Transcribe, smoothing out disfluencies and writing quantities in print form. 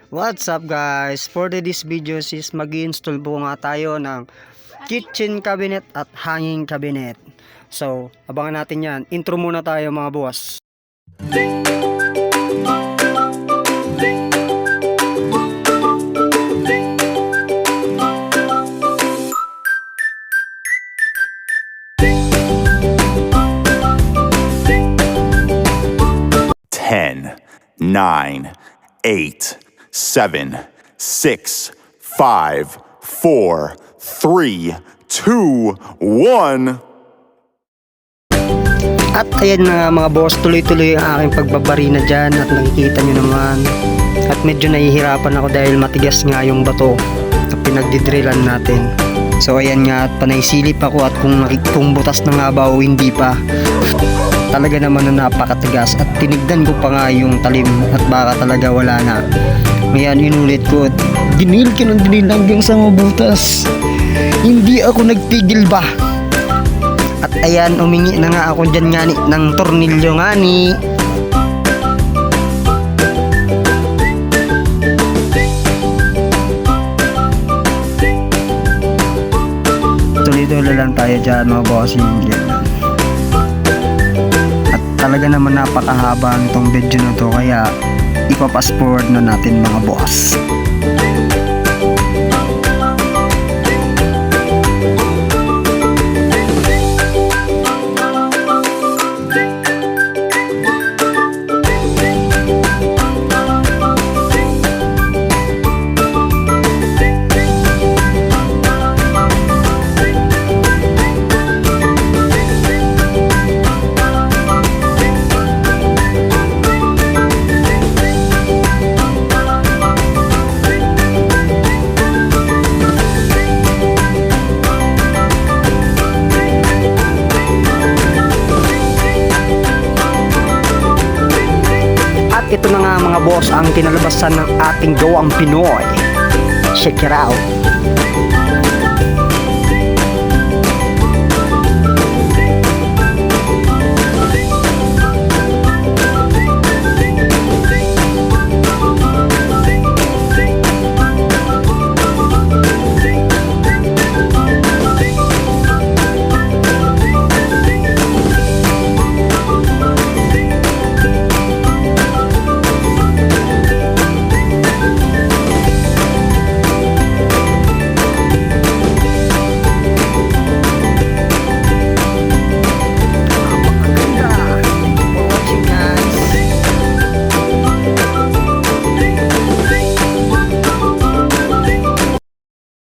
What's up guys? For this video is mag-install po nga tayo ng kitchen cabinet at hanging cabinet. So, abangan natin yan. Intro muna tayo mga boss. Ten, 9, 8, 7, 6, 5, 4, 3, 2, 1. At ayan na nga mga boss, tuloy-tuloy ang aking pagbabarina dyan at nakikita nyo naman. At medyo nahihirapan ako dahil matigas nga yung bato na pinagdidrillan natin. So ayan nga, at panaysilip ako at kung butas na nga ba o hindi pa. Talaga naman na napakatigas at tinigdan ko pa nga yung talim at baka talaga wala na. Ngayon inulit ko at dinil ko ng dinil hanggang sa mabutas. Hindi ako nagpigil ba? At ayan, umingi na nga ako dyan nga ng tornilyo nga ni. Tuloy-tuloy lang tayo dyan mga bossing. At talaga naman napakahaba nitong video na to, kaya ipapass forward na natin mga boss. Ito na nga mga boss ang kinalabasan ng ating gawang Pinoy. Check it out.